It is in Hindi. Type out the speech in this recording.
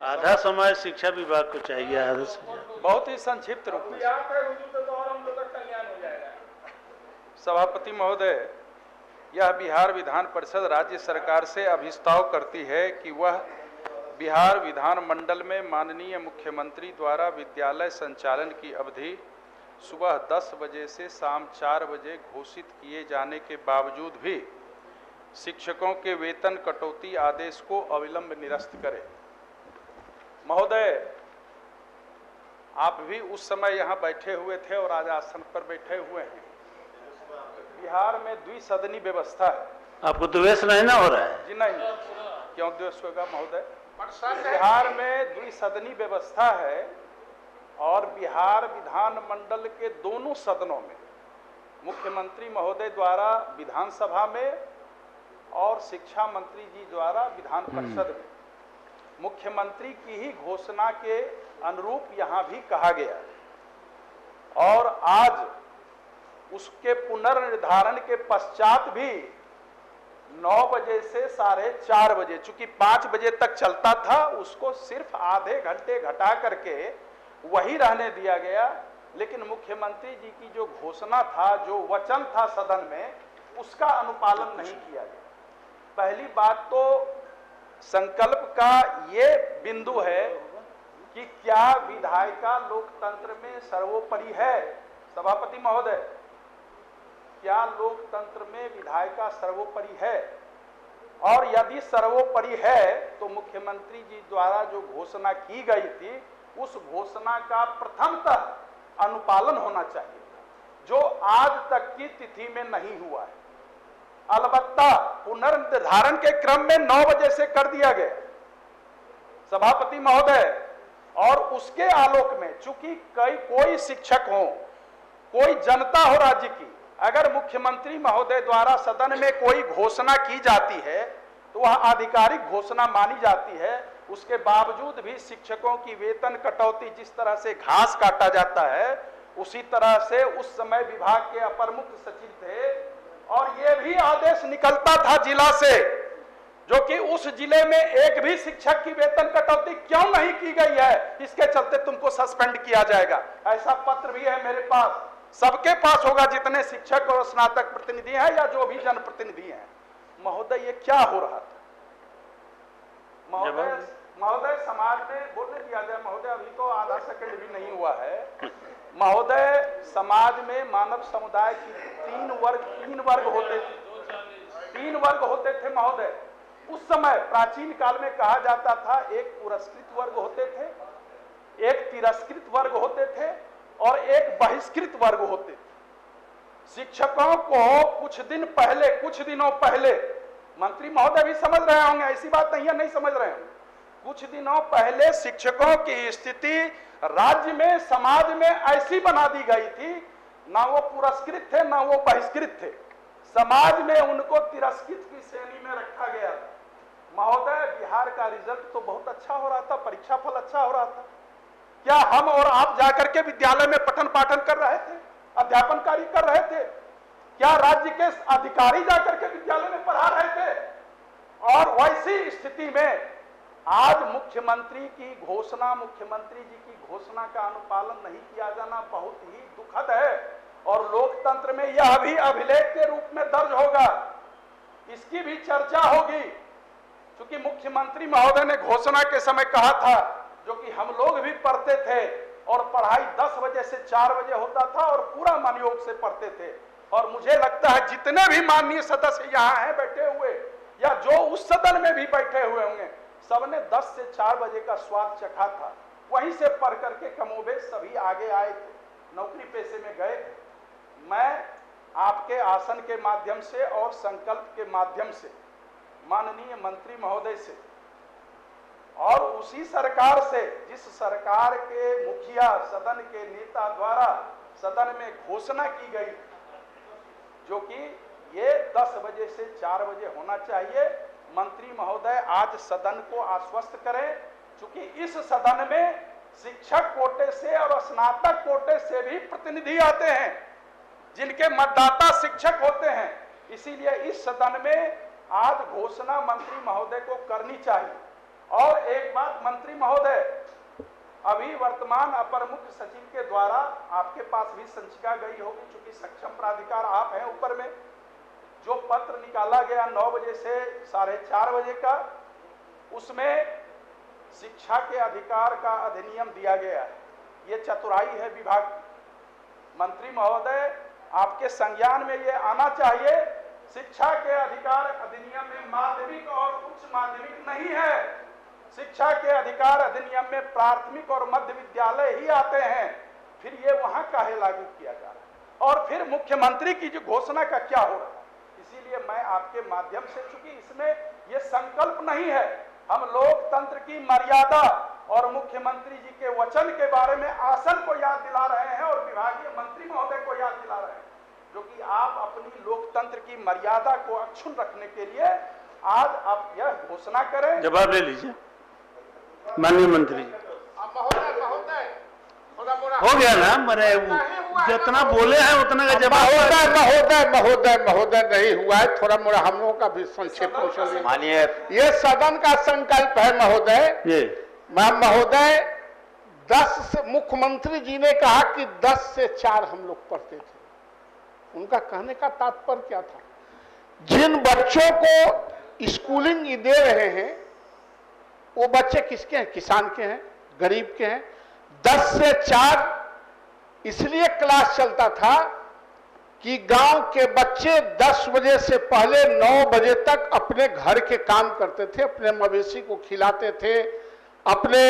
आधा समय शिक्षा विभाग को चाहिए, आधा समय। बहुत ही संक्षिप्त रूप में सभापति महोदय, यह बिहार विधान परिषद राज्य सरकार से अभिस्ताव करती है कि वह बिहार विधान मंडल में माननीय मुख्यमंत्री द्वारा विद्यालय संचालन की अवधि सुबह 10 बजे से शाम 4 बजे घोषित किए जाने के बावजूद भी शिक्षकों के वेतन कटौती आदेश को अविलंब निरस्त करे। महोदय, आप भी उस समय यहाँ बैठे हुए थे और आज आसन पर बैठे हुए हैं। बिहार में द्विसदनी व्यवस्था है। आपको द्वेष नहीं ना हो रहा है? जी नहीं, क्यों द्वेष होगा महोदय? बिहार में द्विसदनी व्यवस्था है और बिहार विधान मंडल के दोनों सदनों में मुख्यमंत्री महोदय द्वारा विधानसभा में और शिक्षा मंत्री जी द्वारा विधान परिषद में मुख्यमंत्री की ही घोषणा के अनुरूप यहाँ भी कहा गया और आज उसके पुनर्निर्धारण के पश्चात भी 9 बजे से 4:30 बजे, चूंकि 5 बजे तक चलता था, उसको सिर्फ आधे घंटे घटा करके वही रहने दिया गया। लेकिन मुख्यमंत्री जी की जो घोषणा था, जो वचन था सदन में, उसका अनुपालन नहीं किया गया। पहली बात तो संकल्प का ये बिंदु है कि क्या विधायिका लोकतंत्र में सर्वोपरि है? सभापति महोदय, क्या लोकतंत्र में विधायिका सर्वोपरि है? और यदि सर्वोपरि है तो मुख्यमंत्री जी द्वारा जो घोषणा की गई थी, उस घोषणा का प्रथमतः अनुपालन होना चाहिए, जो आज तक की तिथि में नहीं हुआ है। अलबत्ता पुनर्निर्धारण के क्रम में 9 बजे से कर दिया गया सभापति महोदय, और उसके आलोक में चूंकि कोई शिक्षक हो, कोई जनता हो राज्य की, अगर मुख्यमंत्री महोदय द्वारा सदन में कोई घोषणा की जाती है तो वह आधिकारिक घोषणा मानी जाती है। उसके बावजूद भी शिक्षकों की वेतन कटौती, जिस तरह से घास काटा जाता है, उसी तरह से उस समय विभाग के अपर मुख्य सचिव थे और ये भी आदेश निकलता था जिला से, जो कि उस जिले में एक भी शिक्षक की वेतन कटौती क्यों नहीं की गई है, इसके चलते तुमको सस्पेंड किया जाएगा। ऐसा पत्र भी है मेरे पास, सबके पास होगा जितने शिक्षक और स्नातक प्रतिनिधि हैं या जो भी जनप्रतिनिधि हैं। महोदय, ये क्या हो रहा था? महोदय समाज में बोलने दिया जाए महोदय, अभी तो आधा सेकंड भी नहीं हुआ है। महोदय, समाज में मानव समुदाय की 3 वर्ग होते थे। 3 वर्ग होते थे महोदय। उस समय प्राचीन काल में कहा जाता था, एक पुरस्कृत वर्ग होते थे, एक तिरस्कृत वर्ग होते थे और एक बहिष्कृत वर्ग होते थे। शिक्षकों को कुछ दिनों पहले मंत्री महोदय भी समझ रहे होंगे, ऐसी बात नहीं है नहीं समझ रहे होंगे, कुछ दिनों पहले शिक्षकों की स्थिति राज्य में, समाज में ऐसी बना दी गई थी, ना वो पुरस्कृत थे ना वो बहिष्कृत थे। समाज में उनको तिरस्कृत की श्रेणी में रखा गया था। महोदय, बिहार का रिजल्ट तो बहुत अच्छा हो रहा था, परीक्षा फल अच्छा हो रहा था। क्या हम और आप जाकर के विद्यालय में पठन पाठन कर रहे थे, अध्यापन कार्य कर रहे थे? क्या राज्य के अधिकारी जाकर के विद्यालय में पढ़ा रहे थे? और वैसी स्थिति में आज मुख्यमंत्री की घोषणा, मुख्यमंत्री जी की घोषणा का अनुपालन नहीं किया जाना बहुत ही दुखद है और लोकतंत्र में यह भी अभिलेख के रूप में दर्ज होगा, इसकी भी चर्चा होगी। क्योंकि मुख्यमंत्री महोदय ने घोषणा के समय कहा था, जो कि हम लोग भी पढ़ते थे, और पढ़ाई 10 बजे से 4 बजे होता था और पूरा मनयोग से पढ़ते थे। और मुझे लगता है जितने भी माननीय सदस्य यहाँ हैं बैठे हुए, या जो उस सदन में भी बैठे हुए होंगे, सबने 10 से 4 बजे का स्वाद चखा था। वहीं से पढ़ करके कमोबेश सभी आगे आए थे, नौकरी पेशे में गए थे। मैं आपके आसन के माध्यम से और संकल्प के माध्यम से माननीय मंत्री महोदय से और उसी सरकार से, जिस सरकार के मुखिया, सदन के नेता द्वारा सदन में घोषणा की गई, जो कि ये 10 बजे से 4 बजे होना चाहिए, मंत्री महोदय आज सदन को आश्वस्त करें। क्योंकि इस सदन में शिक्षक कोटे से और स्नातक कोटे से भी प्रतिनिधि आते हैं, जिनके मतदाता शिक्षक होते हैं। इसीलिए इस सदन में आज घोषणा मंत्री महोदय को करनी चाहिए और एक बात मंत्री महोदय, अभी वर्तमान अपर मुख्य सचिव के द्वारा आपके पास भी संचिका गई होगी, चूंकि सक्षम प्राधिकार आप हैं ऊपर में, जो पत्र निकाला गया 9 बजे से 4:30 बजे का, उसमें शिक्षा के अधिकार का अधिनियम दिया गया है। ये चतुराई है विभाग की। मंत्री महोदय, आपके संज्ञान में ये आना चाहिए, शिक्षा के अधिकार अधिनियम में माध्यमिक और उच्च माध्यमिक नहीं है। शिक्षा के अधिकार अधिनियम में प्राथमिक और मध्य विद्यालय ही आते हैं, फिर ये वहां काहे लागू किया जा रहा है, और फिर मुख्यमंत्री की जो घोषणा का क्या हो रहा है। इसीलिए मैं आपके माध्यम से, चूंकि इसमें ये संकल्प नहीं है, हम लोकतंत्र की मर्यादा और मुख्यमंत्री जी के वचन के बारे में आसन को याद दिला रहे हैं और विभागीय मंत्री महोदय को याद दिला रहे हैं, जो कि आप अपनी लोकतंत्र की मर्यादा को अक्षुण्ण रखने के लिए आज आप यह घोषणा करें। जवाब ले लीजिए माननीय मंत्री जी। हो गया ना, मरे जितना बोले हैं उतना का जवाब। महोदय नहीं हुआ है, थोड़ा मोड़ा हम लोगों का भी संक्षेप में मानिए, ये सदन का संकल्प है महोदय। ये महोदय 10 से, मुख्यमंत्री जी ने कहा कि 10 से 4 हम लोग पढ़ते थे। उनका कहने का तात्पर्य क्या था? जिन बच्चों को स्कूलिंग दे रहे हैं वो बच्चे किसके हैं? किसान के हैं, गरीब के हैं। 10 से 4 इसलिए क्लास चलता था कि गांव के बच्चे 10 बजे से पहले 9 बजे तक अपने घर के काम करते थे, अपने मवेशी को खिलाते थे, अपने